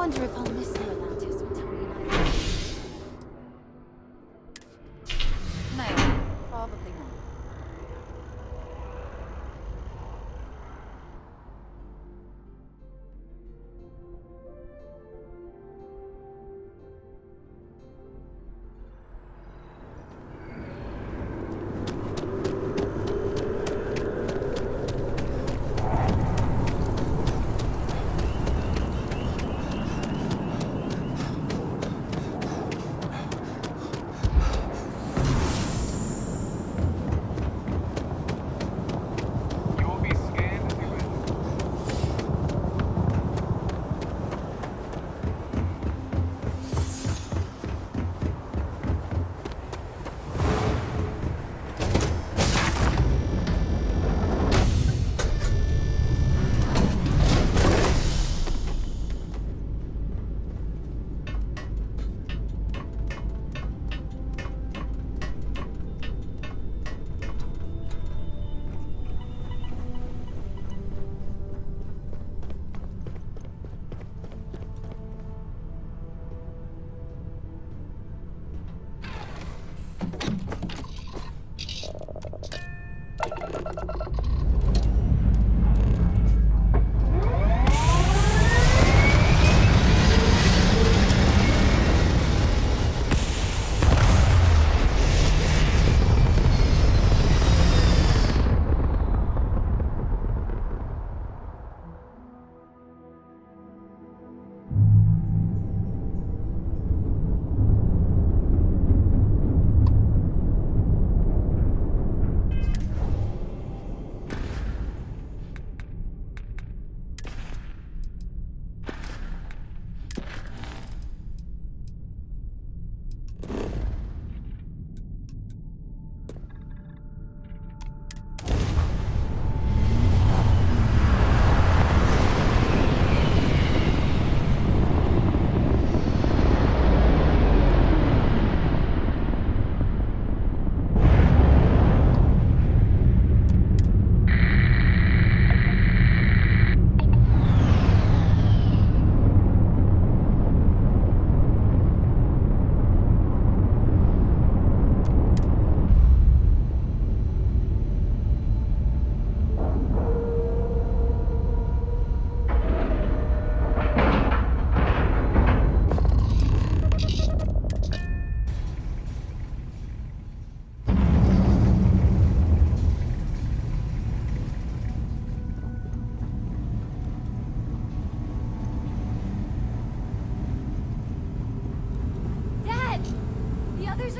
wonder if I'll miss you, Atlantis, when Tony and I leave. No, probably not.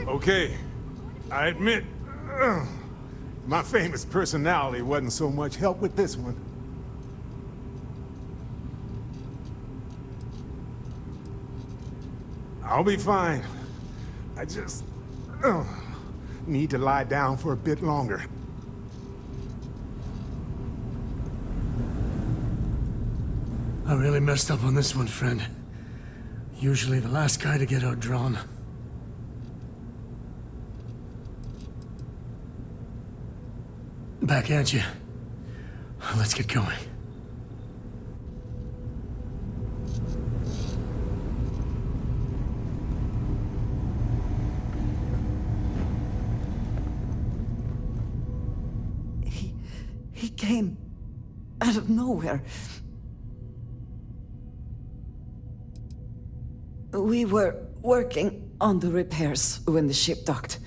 Okay, I admit, my famous personality wasn't so much help with this one. I'll be fine. I just need to lie down for a bit longer. I really messed up on this one, friend. Usually the last guy to get outdrawn. Back at you. Let's get going. He came out of nowhere. We were working on the repairs when the ship docked.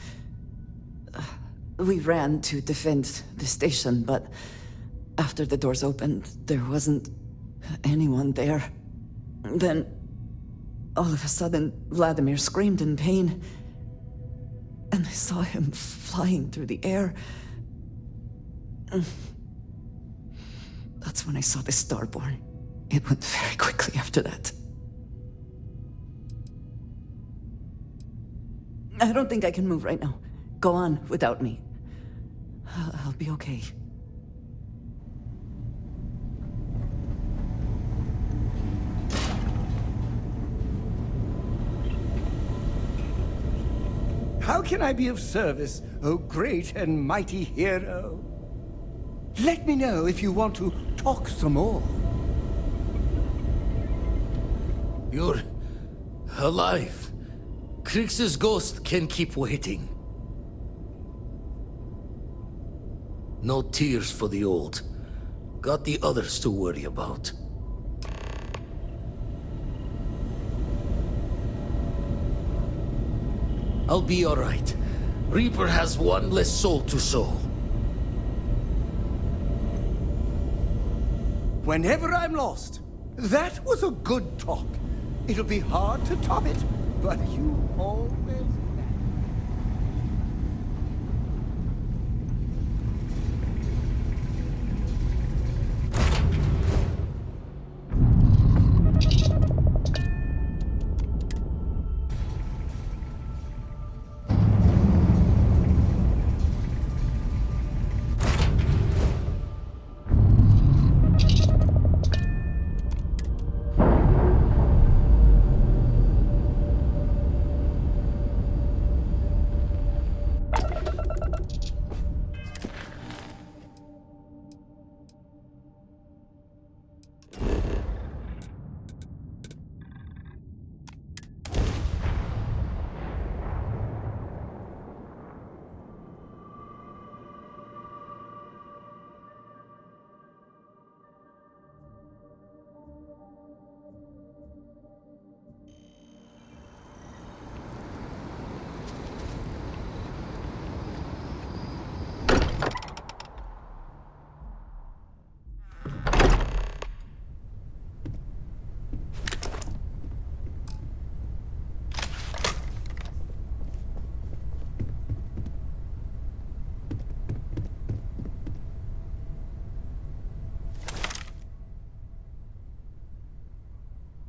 We ran to defend the station, but after the doors opened, there wasn't anyone there. Then, all of a sudden, Vladimir screamed in pain, and I saw him flying through the air. That's when I saw the Starborn. It went very quickly after that. I don't think I can move right now. Go on without me. I'll be okay. How can I be of service, O great and mighty hero? Let me know if you want to talk some more. You're alive. Krix's ghost can keep waiting. No tears for the old. Got the others to worry about. I'll be alright. Reaper has one less soul to sow. Whenever I'm lost, that was a good talk. It'll be hard to top it, but you always...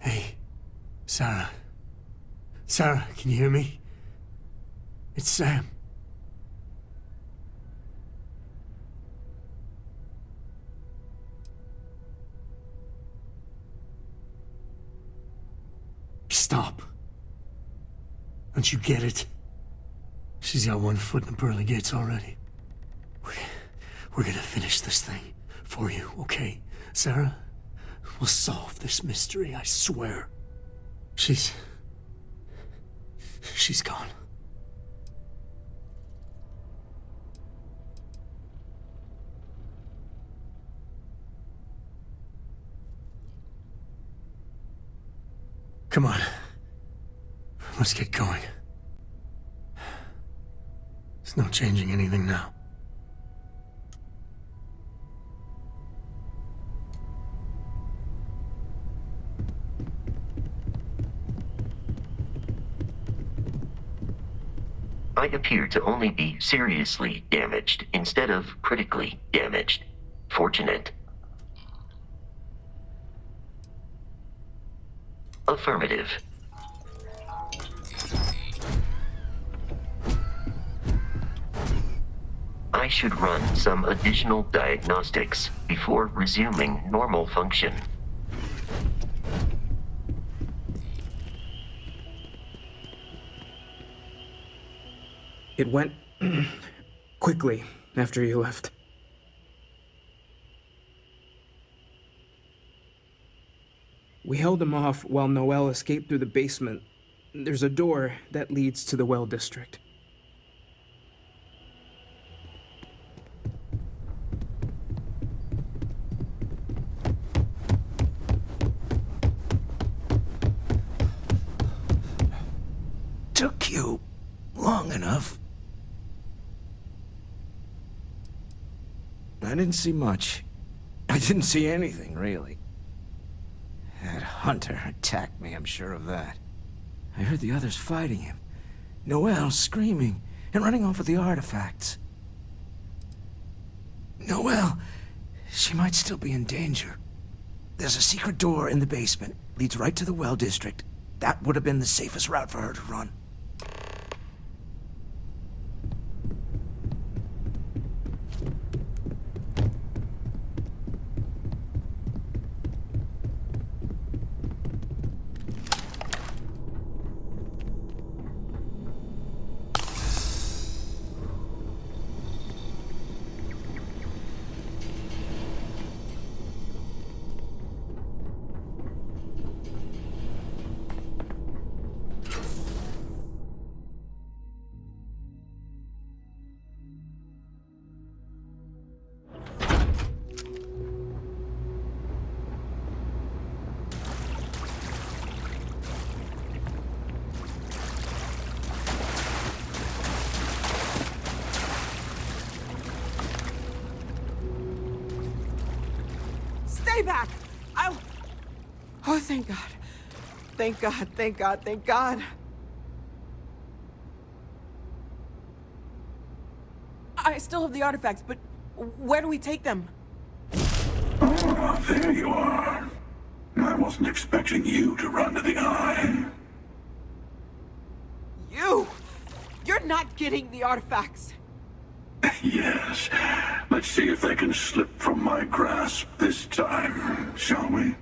Hey, Sarah. Sarah, can you hear me? It's Sam. Stop. Don't you get it? She's got one foot in the pearly gates already. We're gonna finish this thing for you, okay? Sarah? We'll solve this mystery, I swear. She's gone. Come on. Let's get going. There's no changing anything now. I appear to only be seriously damaged instead of critically damaged. Fortunate. Affirmative. I should run some additional diagnostics before resuming normal function. It went quickly after you left. We held him off while Noel escaped through the basement. There's a door that leads to the well district. Took you long enough. I didn't see much. I didn't see anything, really. That hunter attacked me, I'm sure of that. I heard the others fighting him. Noelle screaming and running off with the artifacts. Noelle, she might still be in danger. There's a secret door in the basement, leads right to the well district. That would have been the safest route for her to run. way back. I'll... Oh, thank God. Thank God, thank God, thank God. I still have the artifacts, but where do we take them? Ah, there you are. I wasn't expecting you to run to the eye. You! You're not getting the artifacts. Yes. Let's see if they can slip from my grasp this time, shall we?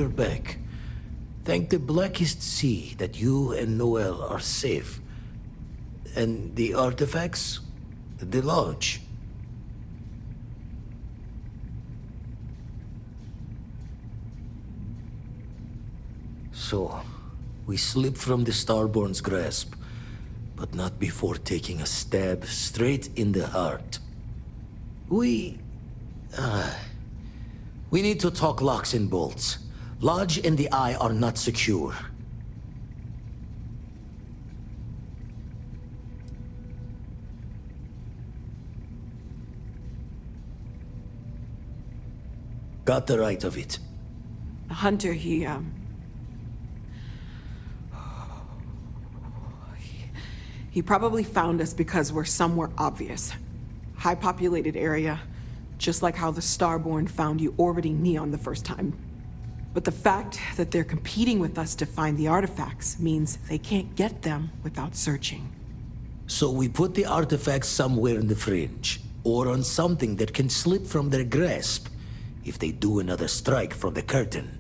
you're back. Thank the blackest sea that you and Noel are safe. And the artifacts? The lodge. So, we slip from the Starborn's grasp, but not before taking a stab straight in the heart. We need to talk locks and bolts. Lodge and the Eye are not secure. Got the right of it. Hunter, he probably found us because we're somewhere obvious. High-populated area, just like how the Starborn found you orbiting Neon the first time. But the fact that they're competing with us to find the artifacts means they can't get them without searching. So we put the artifacts somewhere in the fringe, or on something that can slip from their grasp if they do another strike from the curtain.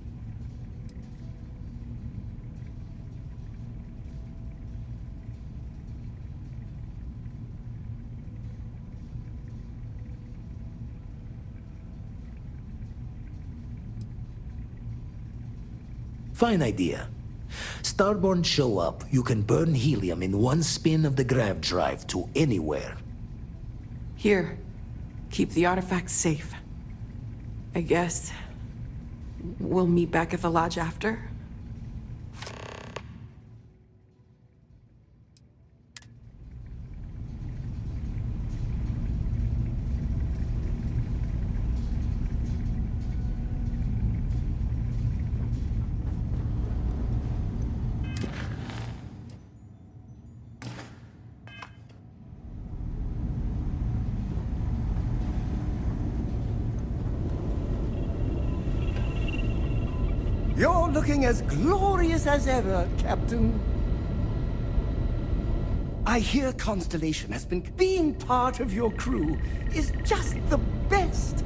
Fine idea. Starborn show up, you can burn helium in one spin of the grav drive to anywhere. Here, keep the artifacts safe. I guess we'll meet back at the lodge after? You're looking as glorious as ever, Captain. I hear Constellation has been... Being part of your crew is just the best.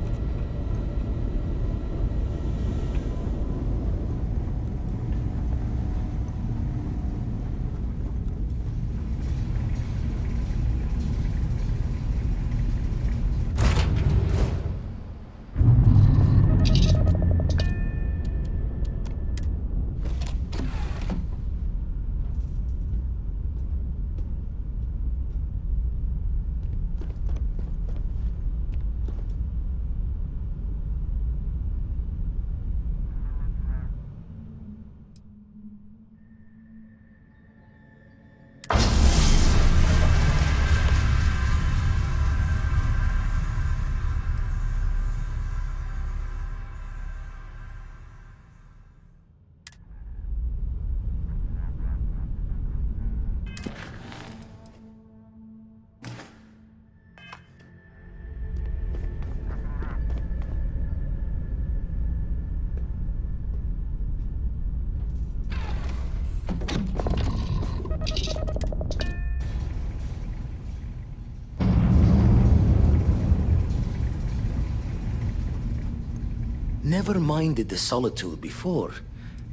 Never minded the solitude before,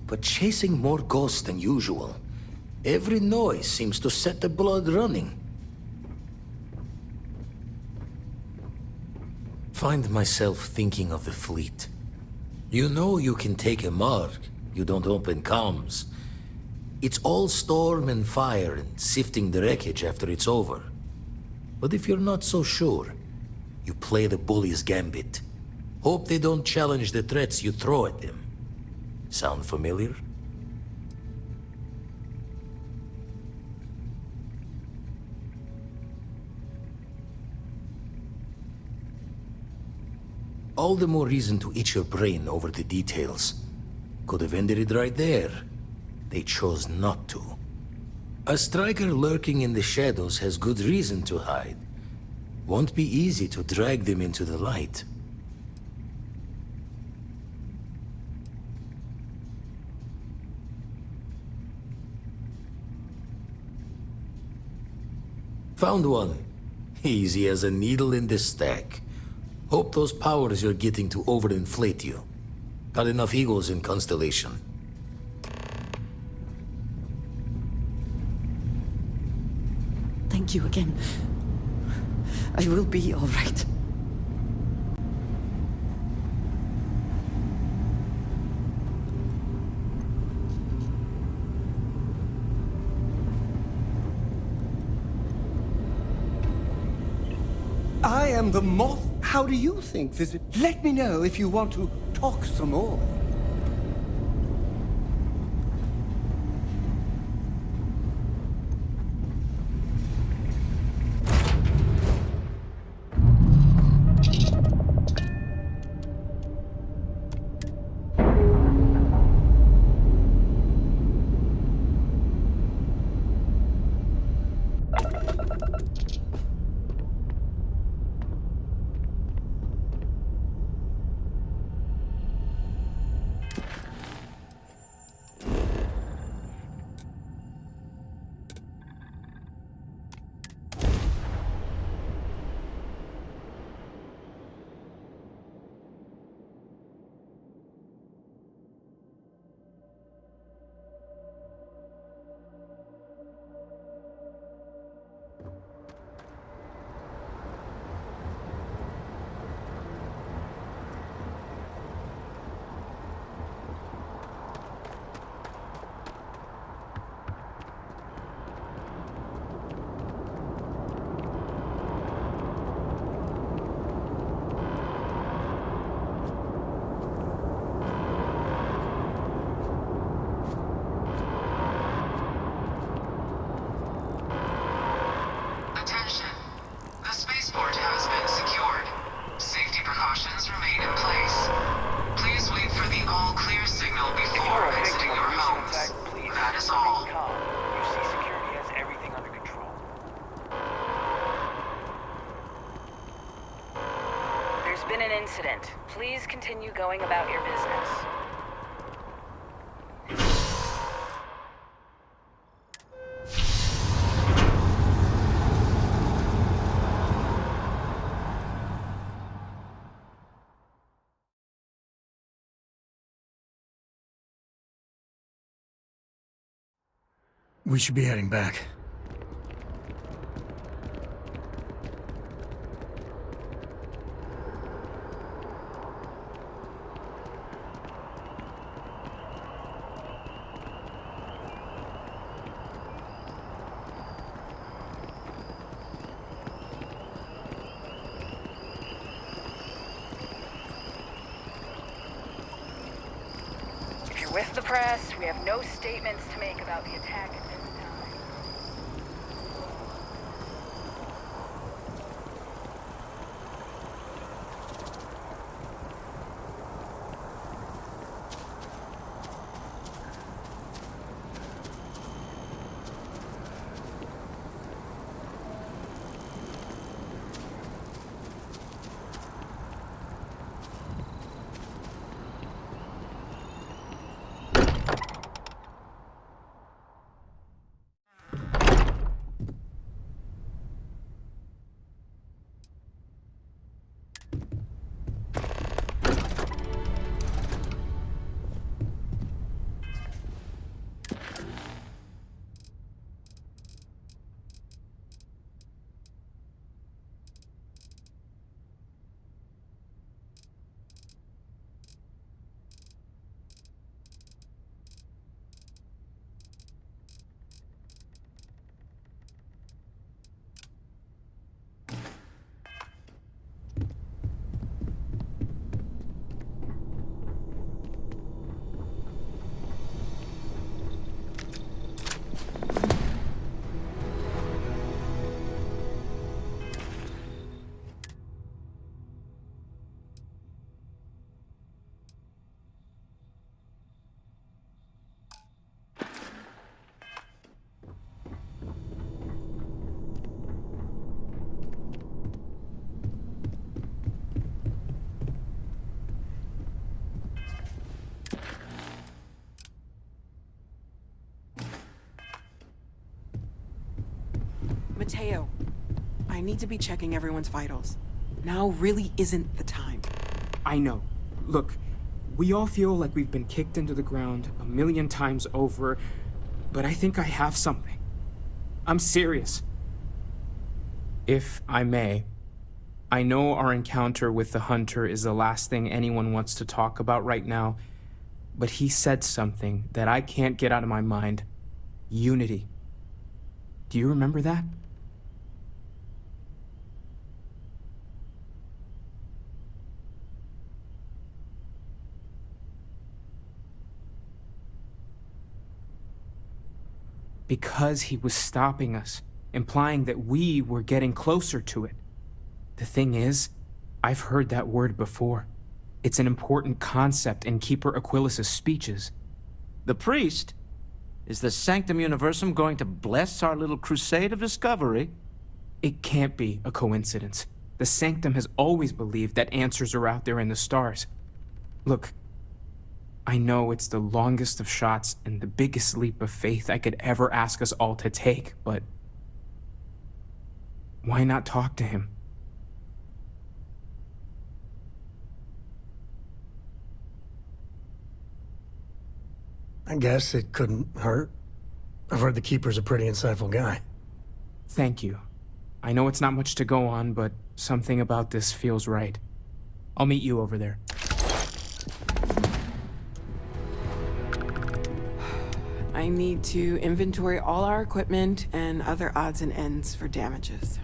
but chasing more ghosts than usual. Every noise seems to set the blood running. Find myself thinking of the fleet. You know you can take a mark, you don't open comms. It's all storm and fire and sifting the wreckage after it's over. But if you're not so sure, you play the bully's gambit. Hope they don't challenge the threats you throw at them. Sound familiar? All the more reason to itch your brain over the details. Could have ended it right there. They chose not to. A striker lurking in the shadows has good reason to hide. Won't be easy to drag them into the light. Found one. Easy as a needle in the stack. Hope those powers you're getting to overinflate you. Got enough eagles in Constellation. Thank you again. I will be all right. I am the moth. How do you think this? Let me know if you want to talk some more. Attention. The spaceport has been secured. Safety precautions remain in place. Please wait for the all-clear signal before exiting your homes. That is all. You see, security has everything under control. There's been an incident. Please continue going about your business. We should be heading back. If you're with the press, we have no statements to make about the attack at this time. Mateo, I need to be checking everyone's vitals. Now really isn't the time. I know. Look, We all feel like we've been kicked into the ground a million times over, but I think I have something. I'm serious. If I may, I know our encounter with the Hunter is the last thing anyone wants to talk about right now, but he said something that I can't get out of my mind. Unity. Do you remember that? Because he was stopping us, implying that we were getting closer to it. The thing is, I've heard that word before. It's an important concept in Keeper Aquilas's speeches. The priest? Is the Sanctum Universum going to bless our little crusade of discovery? It can't be a coincidence. The Sanctum has always believed that answers are out there in the stars. Look, I know it's the longest of shots and the biggest leap of faith I could ever ask us all to take, but why not talk to him? I guess it couldn't hurt. I've heard the Keeper's a pretty insightful guy. Thank you. I know it's not much to go on, but something about this feels right. I'll meet you over there. I need to inventory all our equipment and other odds and ends for damages.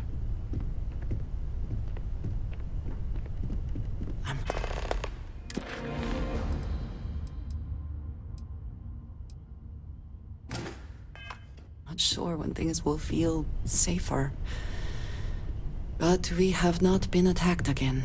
Not sure when things will feel safer. But we have not been attacked again.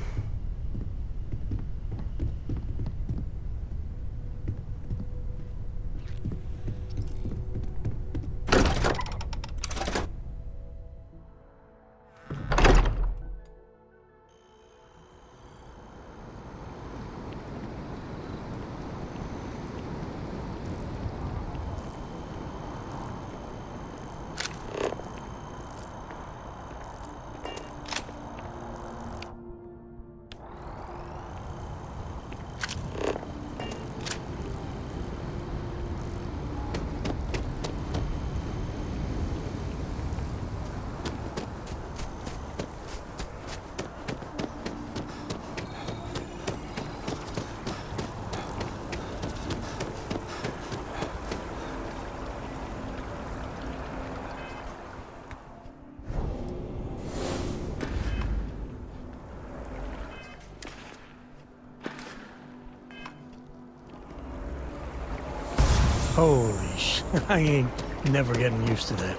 Holy sh! I ain't never getting used to that.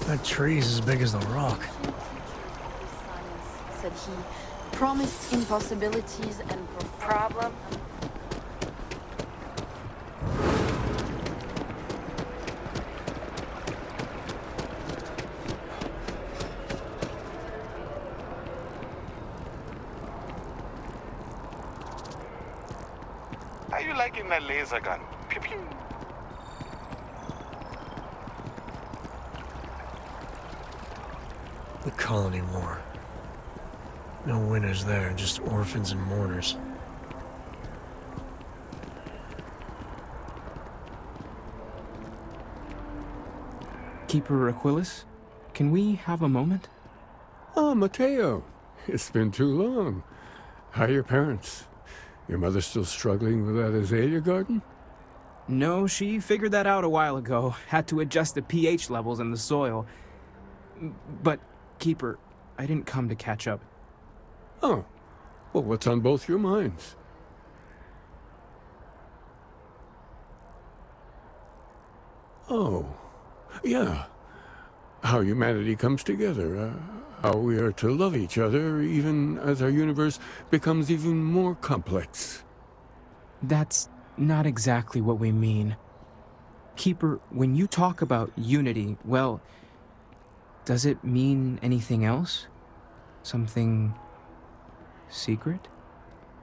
That tree's as big as the rock. Said he promised impossibilities and problem. How you liking that laser gun? Pew pew. The Colony War. No winners there, just orphans and mourners. Keeper Aquilas, can we have a moment? Oh, Mateo. It's been too long. How are your parents? Your mother still struggling with that azalea garden? No, she figured that out a while ago. Had to adjust the pH levels in the soil. But, Keeper, I didn't come to catch up. Oh. Well, what's on both your minds? Oh. Yeah. How humanity comes together. How we are to love each other even as our universe becomes even more complex. That's not exactly what we mean. Keeper, when you talk about unity, well, does it mean anything else? Something secret?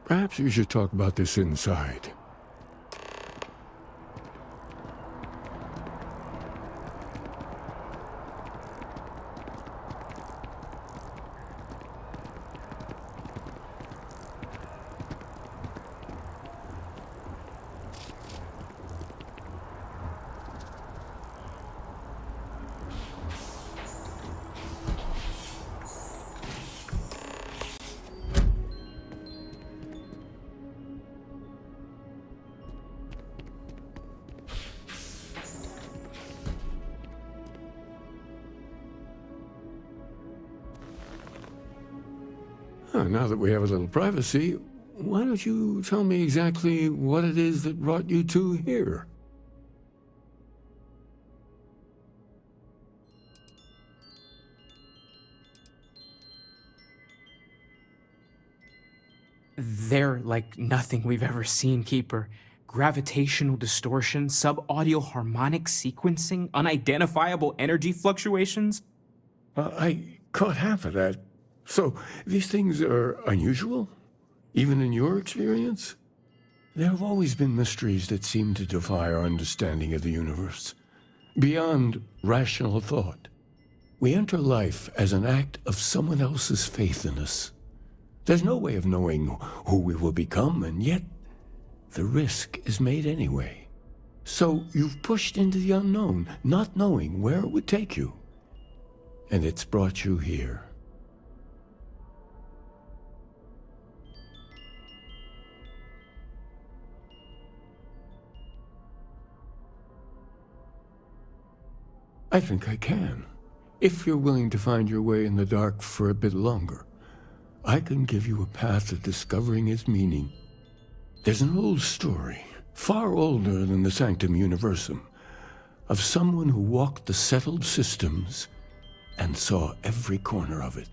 Perhaps you should talk about this inside. Now that we have a little privacy, why don't you tell me exactly what it is that brought you two here? They're like nothing we've ever seen, Keeper. Gravitational distortion, sub-audio harmonic sequencing, unidentifiable energy fluctuations. I caught half of that. So, these things are unusual? Even in your experience? There have always been mysteries that seem to defy our understanding of the universe. Beyond rational thought. We enter life as an act of someone else's faith in us. There's no way of knowing who we will become, and yet the risk is made anyway. So you've pushed into the unknown, not knowing where it would take you. And it's brought you here. I think I can. If you're willing to find your way in the dark for a bit longer, I can give you a path to discovering its meaning. There's an old story, far older than the Sanctum Universum, of someone who walked the settled systems and saw every corner of it.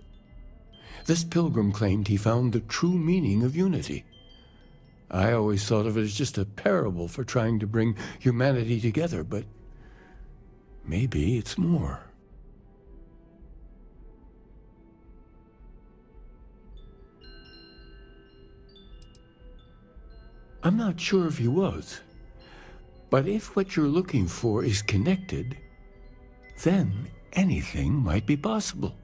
This pilgrim claimed he found the true meaning of unity. I always thought of it as just a parable for trying to bring humanity together, but maybe it's more. I'm not sure if he was, but if what you're looking for is connected, then anything might be possible.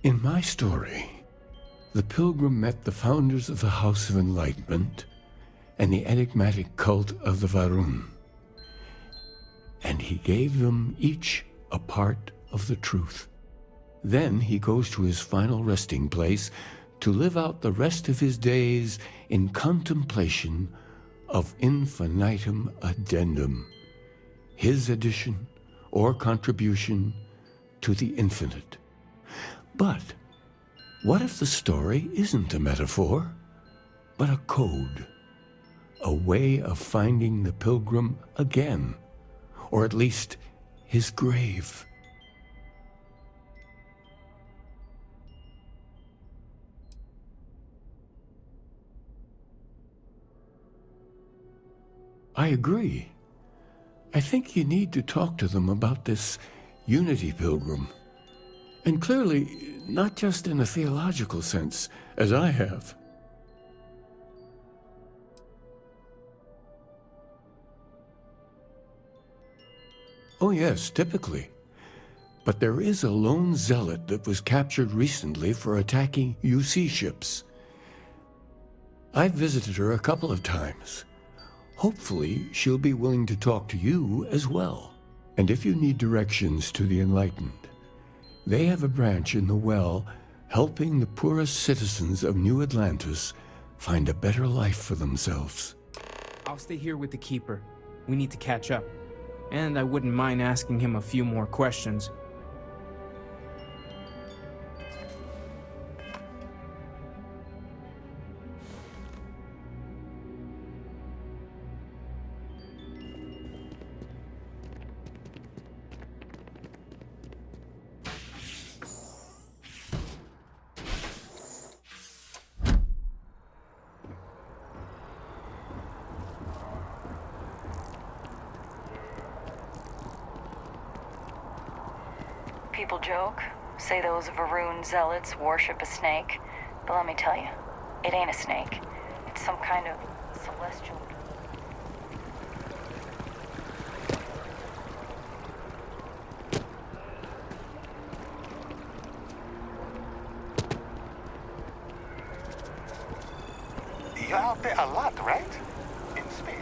In my story, the pilgrim met the founders of the House of Enlightenment and the enigmatic cult of the Varun, and he gave them each a part of the truth. Then he goes to his final resting place to live out the rest of his days in contemplation of infinitum addendum, his addition or contribution to the infinite. But what if the story isn't a metaphor, but a code? A way of finding the pilgrim again, or at least his grave. I agree. I think you need to talk to them about this unity pilgrim. And clearly, not just in a theological sense, as I have. Oh yes, typically. But there is a lone zealot that was captured recently for attacking UC ships. I've visited her a couple of times. Hopefully, she'll be willing to talk to you as well. And if you need directions to the Enlightened, they have a branch in the Well helping the poorest citizens of New Atlantis find a better life for themselves. I'll stay here with the Keeper. We need to catch up. And I wouldn't mind asking him a few more questions. People joke, say those Varun zealots worship a snake, but let me tell you, it ain't a snake. It's some kind of celestial... You're out there a lot, right? In space.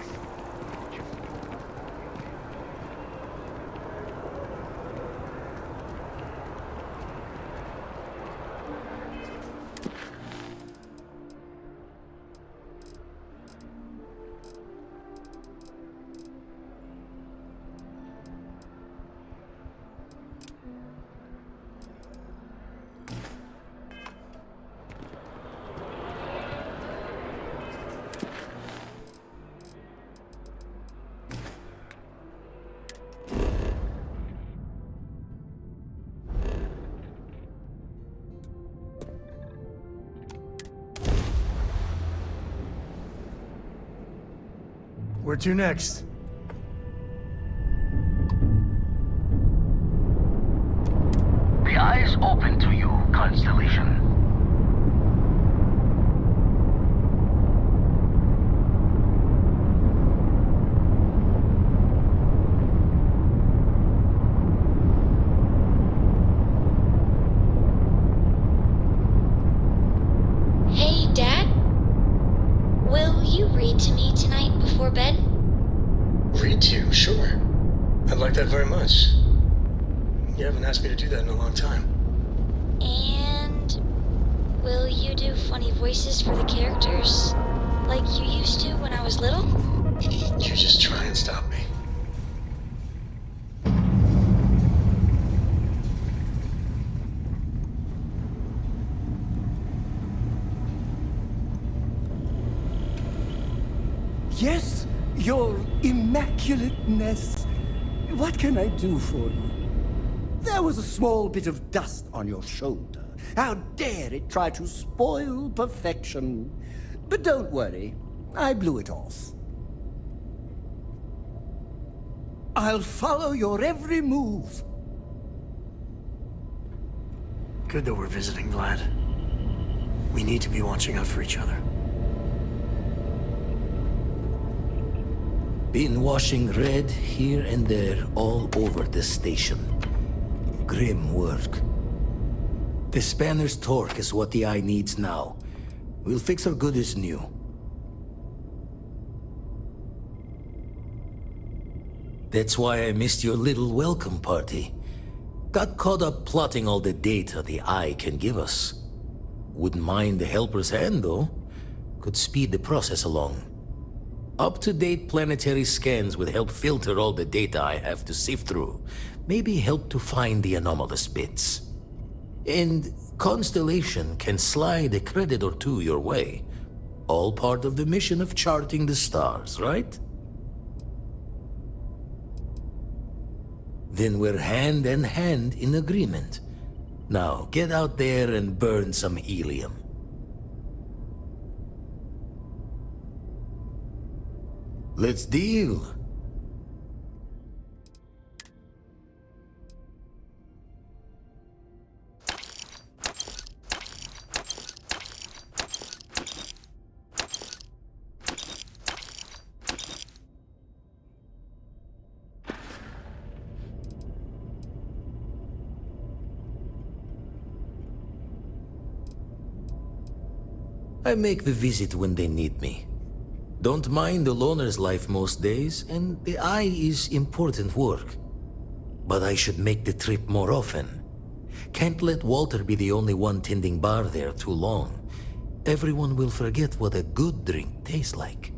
Where to next? The eye's open to you, Constellation. Hey, Dad? Will you read to me tonight before bed? Read to you, sure. I'd like that very much. You haven't asked me to do that in a long time. And will you do funny voices for the characters? Like you used to when I was little? You just try and stop me. Yes, your immaculateness. What can I do for you? There was a small bit of dust on your shoulder. How dare it try to spoil perfection? But don't worry, I blew it off. I'll follow your every move. Good that we're visiting, Vlad. We need to be watching out for each other. Been washing red here and there all over the station. Grim work. The spanner's torque is what the eye needs now. We'll fix her good as new. That's why I missed your little welcome party. Got caught up plotting all the data the eye can give us. Wouldn't mind the helper's hand, though. Could speed the process along. Up-to-date planetary scans would help filter all the data I have to sift through. Maybe help to find the anomalous bits. And Constellation can slide a credit or two your way. All part of the mission of charting the stars, right? Then we're hand in hand in agreement. Now, get out there and burn some helium. Let's deal. I make the visit when they need me. Don't mind the loner's life most days, and the eye is important work. But I should make the trip more often. Can't let Walter be the only one tending bar there too long. Everyone will forget what a good drink tastes like.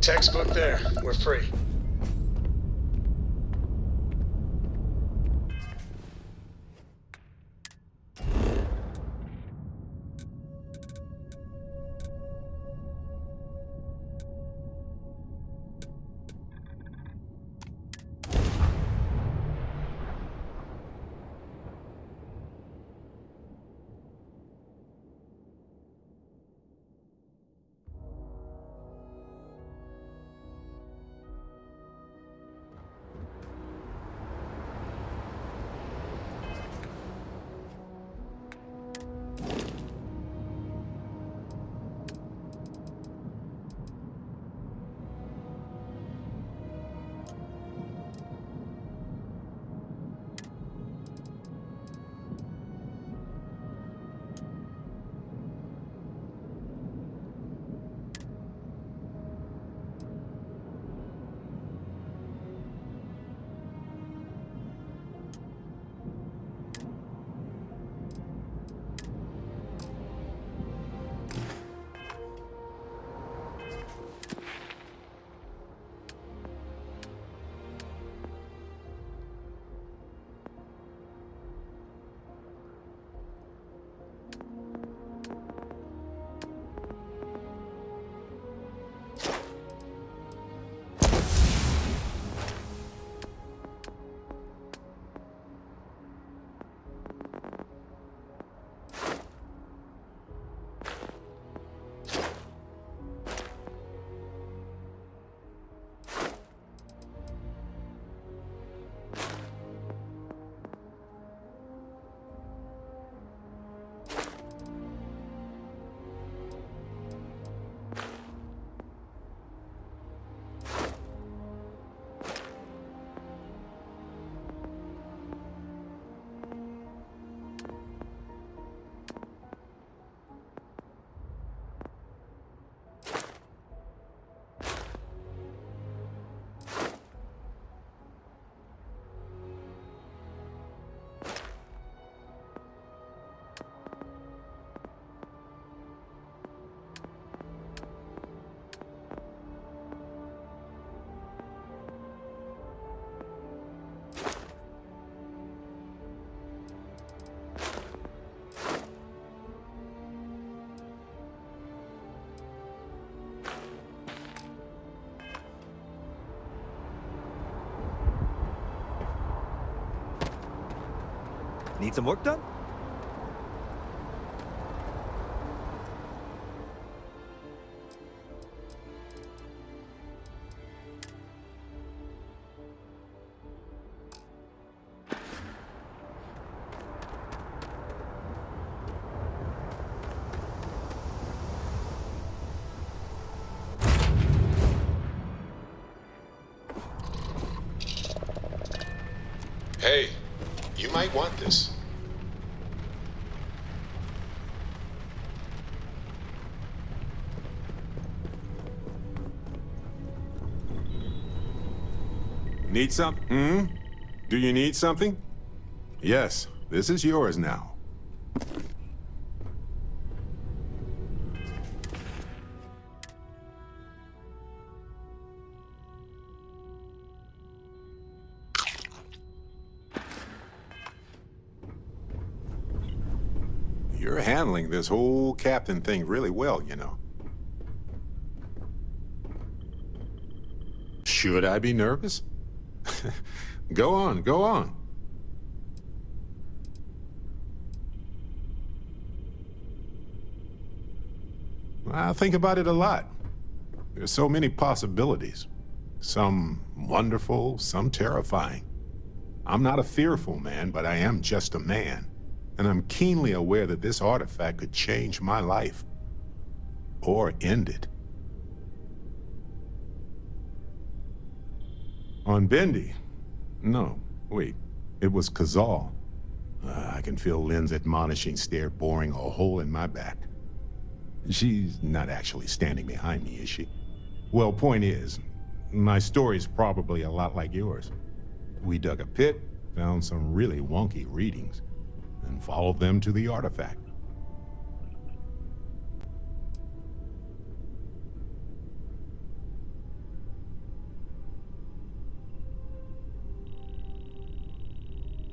Textbook there. We're free. Need some work done? Hey, you might want this. Need something? Do you need something? Yes, this is yours now. You're handling this whole captain thing really well, you know. Should I be nervous? Go on, go on. I think about it a lot. There's so many possibilities. Some wonderful, some terrifying. I'm not a fearful man, but I am just a man. And I'm keenly aware that this artifact could change my life. Or end it. On Bendy? No, wait. It was Kazal. I can feel Lynn's admonishing stare boring a hole in my back. She's not actually standing behind me, is she? Well, point is, my story's probably a lot like yours. We dug a pit, found some really wonky readings, and followed them to the artifact.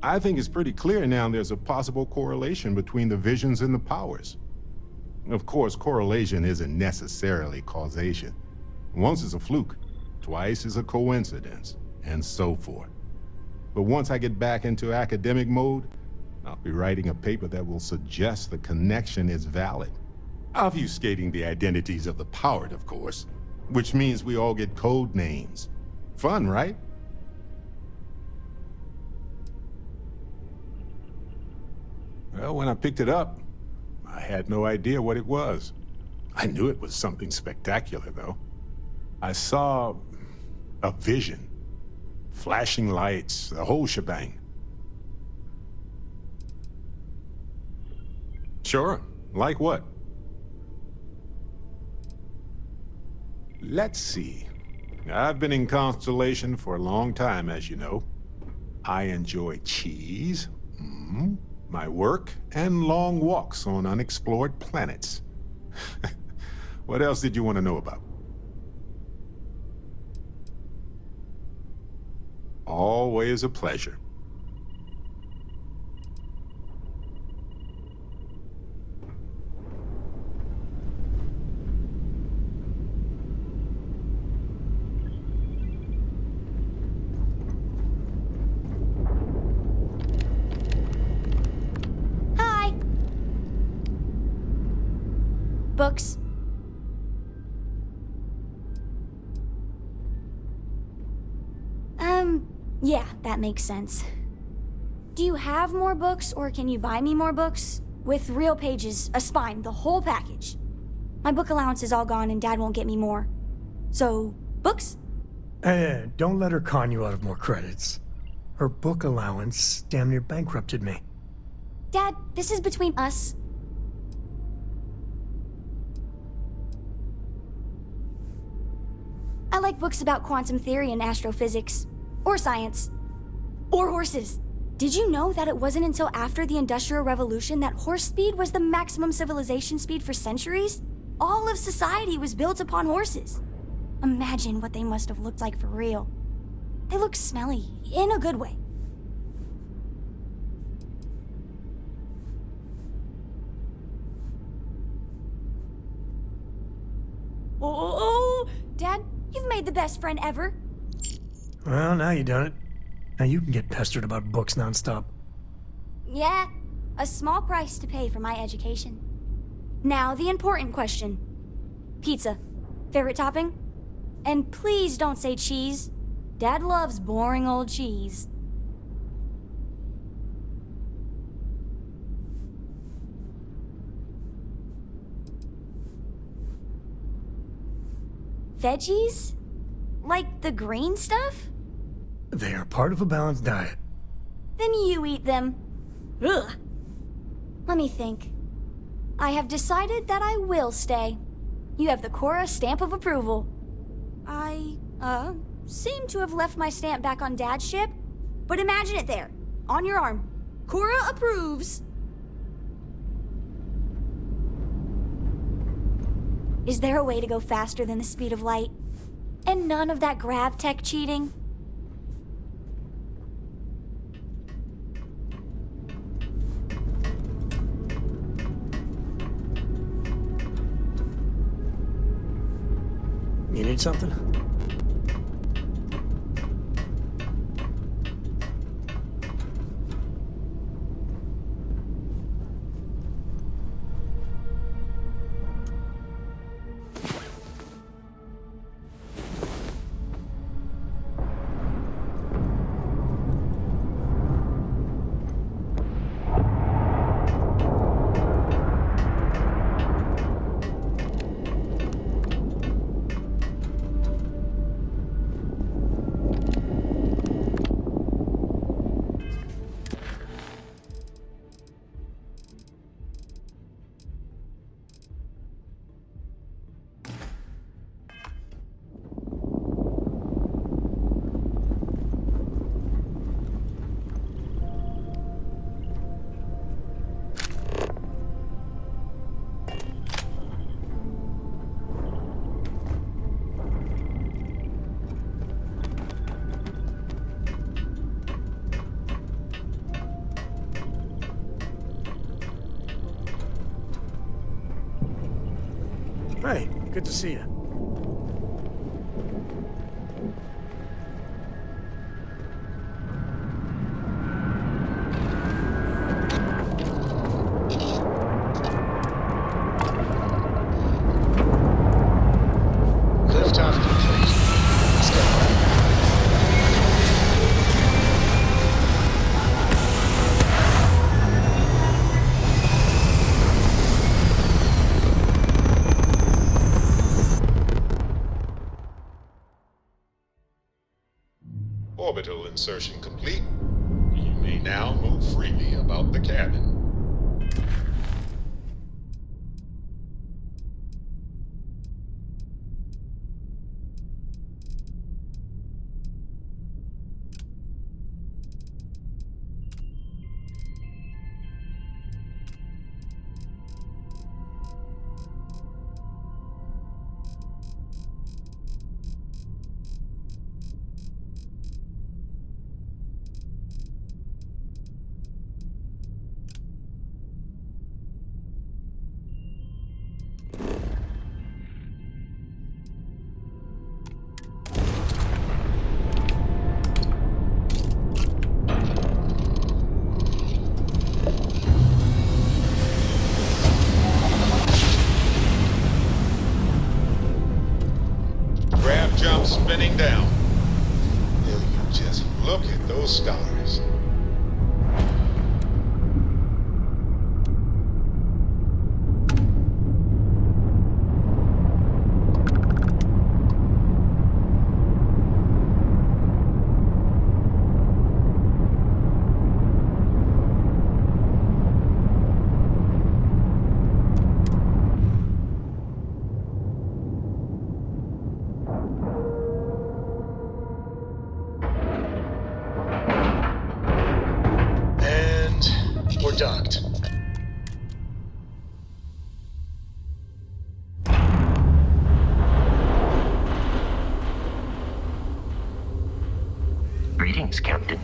I think it's pretty clear now there's a possible correlation between the visions and the powers. Of course, correlation isn't necessarily causation. Once is a fluke, twice is a coincidence, and so forth. But once I get back into academic mode, I'll be writing a paper that will suggest the connection is valid. Obfuscating the identities of the powered, of course, which means we all get code names. Fun, right? Well, when I picked it up, I had no idea what it was. I knew it was something spectacular, though. I saw a vision. Flashing lights, the whole shebang. Sure. Like what? Let's see. I've been in Constellation for a long time, as you know. I enjoy cheese, my work, and long walks on unexplored planets. What else did you want to know about? Always a pleasure. Hi. Books. Yeah, that makes sense. Do you have more books, or can you buy me more books? With real pages, a spine, the whole package. My book allowance is all gone and Dad won't get me more. So, books? Don't let her con you out of more credits. Her book allowance damn near bankrupted me. Dad, this is between us. I like books about quantum theory and astrophysics. Or science. Or horses. Did you know that it wasn't until after the Industrial Revolution that horse speed was the maximum civilization speed for centuries? All of society was built upon horses. Imagine what they must have looked like for real. They look smelly, in a good way. Oh, Dad, you've made the best friend ever. Well, now you done it. Now you can get pestered about books nonstop. Yeah, a small price to pay for my education. Now, the important question. Pizza. Favorite topping? And please don't say cheese. Dad loves boring old cheese. Veggies? Like the green stuff? They are part of a balanced diet. Then you eat them. Ugh. Let me think. I have decided that I will stay. You have the Cora stamp of approval. I, seem to have left my stamp back on Dad's ship, but imagine it there, on your arm. Cora approves. Is there a way to go faster than the speed of light? And none of that grav tech cheating? You need something? Hey, good to see you. Liftoff complete. Stand by. Orbital insertion complete. You may now move freely about the cabin. Jump spinning down. Will you just look at those stars? We're docked. Greetings, Captain.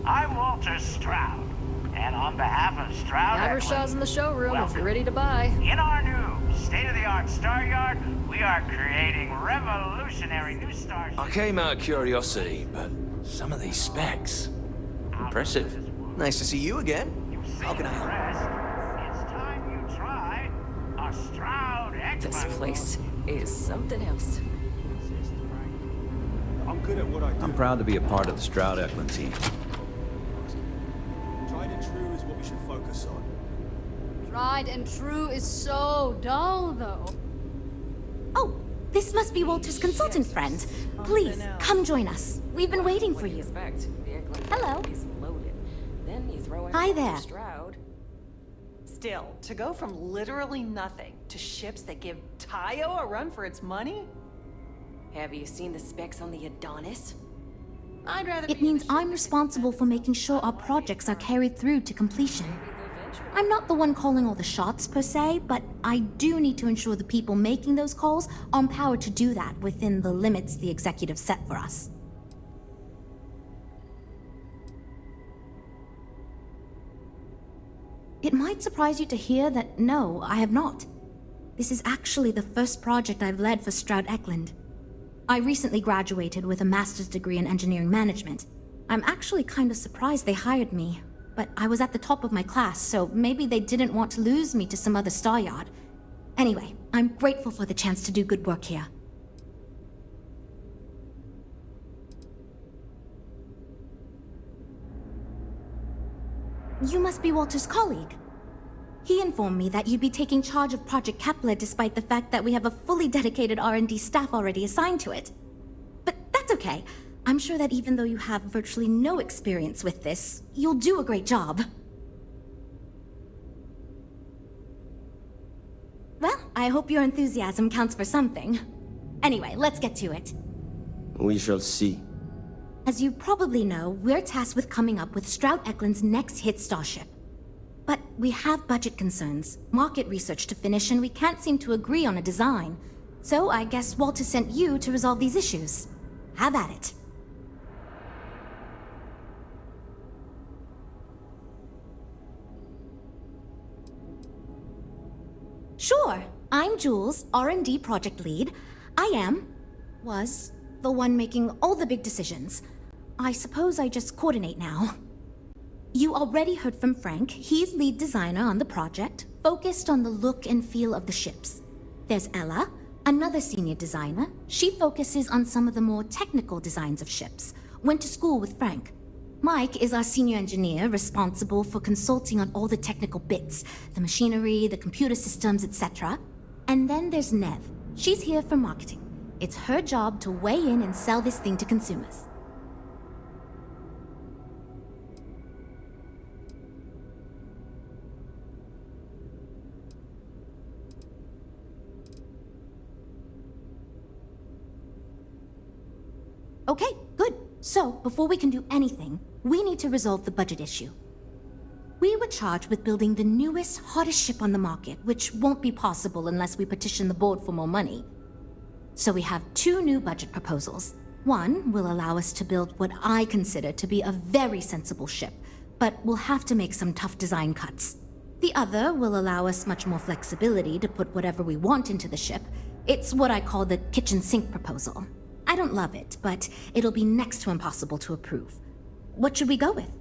I'm Walter Stroud, and on behalf of Stroud Habershaw's in the showroom if you're ready to buy. In our new state-of-the-art Star Yard, we are creating revolutionary new stars. I came out of curiosity, but Some of these specs. Impressive. Nice to see you again. How can I help? It's time you tried a Stroud This place is something else. I'm good at what I do. I'm proud to be a part of the Stroud Eklund team. Tried and true is what we should focus on. Tried and true is so dull, though. Oh, this must be Walter's consultant friend. Please, come join us. We've been waiting for you. Hello. Hi there. Still, to go from literally nothing to ships that give Tayo a run for its money? Have you seen the specs on the Adonis? I'd rather It means I'm responsible for making sure our projects are carried through to completion. I'm not the one calling all the shots per se, but I do need to ensure the people making those calls are empowered to do that within the limits the executive set for us. It might surprise you to hear that no, I have not. This is actually the first project I've led for Stroud Eklund. I recently graduated with a master's degree in engineering management. I'm actually kind of surprised they hired me, but I was at the top of my class, so maybe they didn't want to lose me to some other star yard. Anyway, I'm grateful for the chance to do good work here. You must be Walter's colleague. He informed me that you'd be taking charge of Project Kepler despite the fact that we have a fully dedicated R&D staff already assigned to it. But that's okay. I'm sure that even though you have virtually no experience with this, you'll do a great job. Well, I hope your enthusiasm counts for something. Anyway, let's get to it. We shall see. As you probably know, we're tasked with coming up with Stroud Eklund's next hit starship. But we have budget concerns, market research to finish, and we can't seem to agree on a design. So I guess Walter sent you to resolve these issues. Have at it. Sure, I'm Jules, R&D project lead. was the one making all the big decisions. I suppose I just coordinate now. You already heard from Frank. He's lead designer on the project, focused on the look and feel of the ships. There's Ella, another senior designer. She focuses on some of the more technical designs of ships. Went to school with Frank. Mike is our senior engineer, responsible for consulting on all the technical bits, the machinery, the computer systems, etc. And then there's Nev. She's here for marketing. It's her job to weigh in and sell this thing to consumers. Okay, good. So, before we can do anything, we need to resolve the budget issue. We were charged with building the newest, hottest ship on the market, which won't be possible unless we petition the board for more money. So we have two new budget proposals. One will allow us to build what I consider to be a very sensible ship, but we'll have to make some tough design cuts. The other will allow us much more flexibility to put whatever we want into the ship. It's what I call the kitchen sink proposal. I don't love it, but it'll be next to impossible to approve. What should we go with?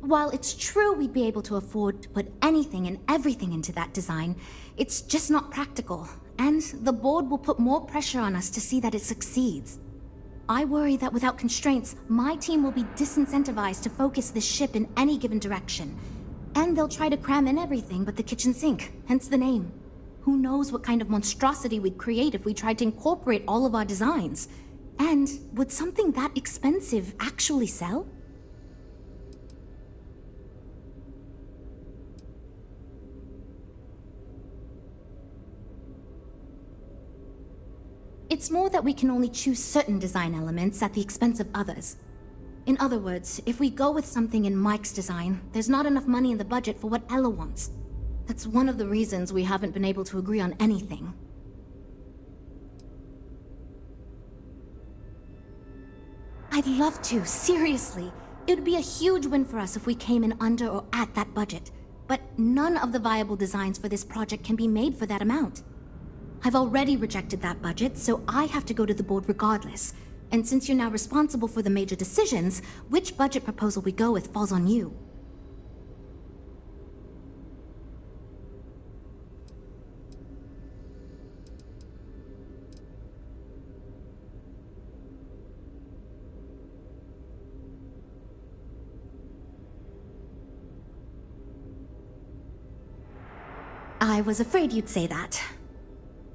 While it's true we'd be able to afford to put anything and everything into that design, it's just not practical, and the board will put more pressure on us to see that it succeeds. I worry that without constraints, my team will be disincentivized to focus this ship in any given direction. And they'll try to cram in everything but the kitchen sink, hence the name. Who knows what kind of monstrosity we'd create if we tried to incorporate all of our designs? And would something that expensive actually sell? It's more that we can only choose certain design elements at the expense of others. In other words, if we go with something in Mike's design, there's not enough money in the budget for what Ella wants. That's one of the reasons we haven't been able to agree on anything. I'd love to, seriously. It would be a huge win for us if we came in under or at that budget. But none of the viable designs for this project can be made for that amount. I've already rejected that budget, so I have to go to the board regardless. And since you're now responsible for the major decisions, which budget proposal we go with falls on you. I was afraid you'd say that.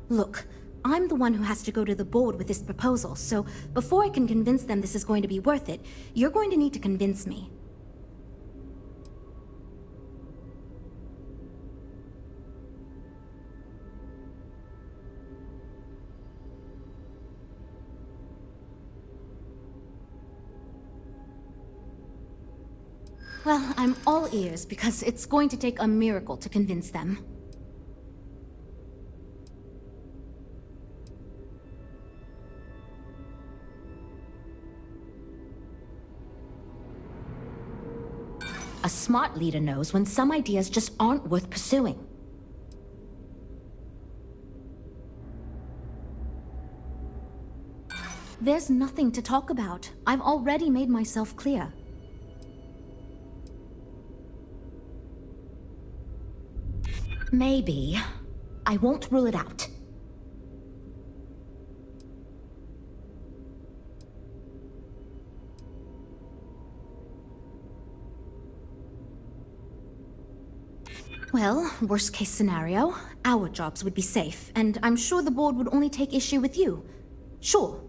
Look, I'm the one who has to go to the board with this proposal, so before I can convince them this is going to be worth it, you're going to need to convince me. Well, I'm all ears because it's going to take a miracle to convince them. A smart leader knows when some ideas just aren't worth pursuing. There's nothing to talk about. I've already made myself clear. Maybe. I won't rule it out. Well, worst case scenario, our jobs would be safe, and I'm sure the board would only take issue with you. Sure.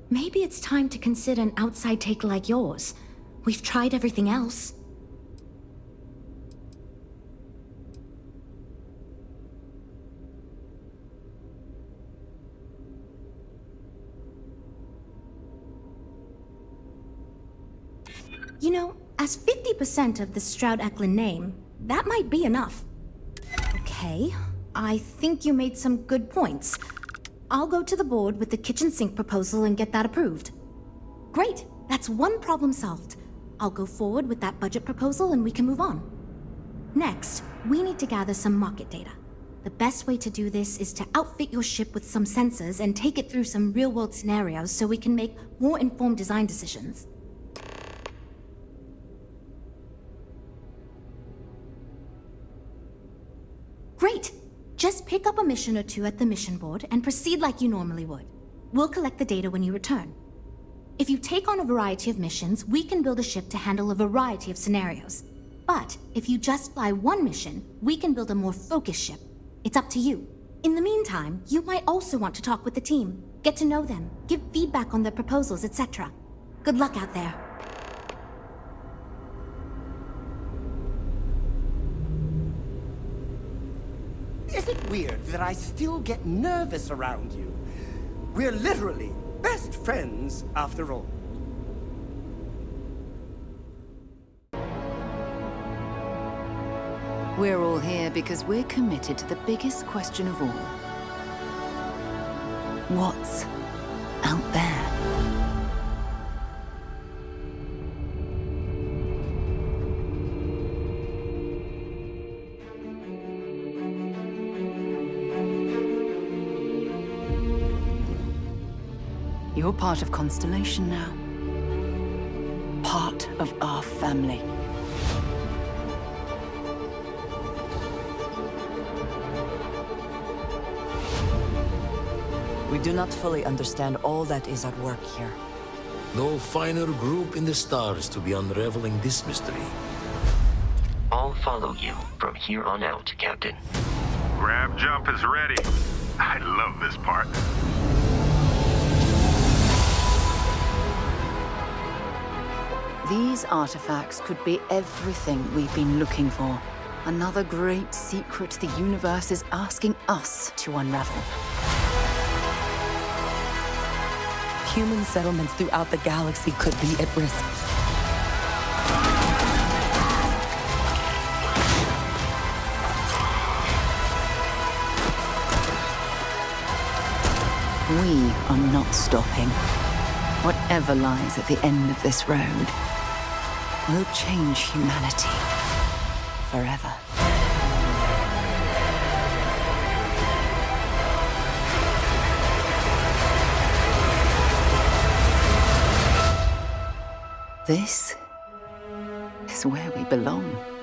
Maybe it's time to consider an outside take like yours. We've tried everything else. You know, as 50% of the Stroud-Eklund name, that might be enough. Okay, I think you made some good points. I'll go to the board with the kitchen sink proposal and get that approved. Great, that's one problem solved. I'll go forward with that budget proposal and we can move on. Next, we need to gather some market data. The best way to do this is to outfit your ship with some sensors and take it through some real-world scenarios so we can make more informed design decisions. Great! Just pick up a mission or two at the mission board and proceed like you normally would. We'll collect the data when you return. If you take on a variety of missions, we can build a ship to handle a variety of scenarios. But if you just fly one mission, we can build a more focused ship. It's up to you. In the meantime, you might also want to talk with the team, get to know them, give feedback on their proposals, etc. Good luck out there. Is it weird that I still get nervous around you? We're literally best friends after all. We're all here because we're committed to the biggest question of all. What's out there? You're part of Constellation now. Part of our family. We do not fully understand all that is at work here. No finer group in the stars to be unraveling this mystery. I'll follow you from here on out, Captain. Grab jump is ready. I love this part. These artifacts could be everything we've been looking for. Another great secret the universe is asking us to unravel. Human settlements throughout the galaxy could be at risk. We are not stopping. Whatever lies at the end of this road will change humanity forever. This is where we belong.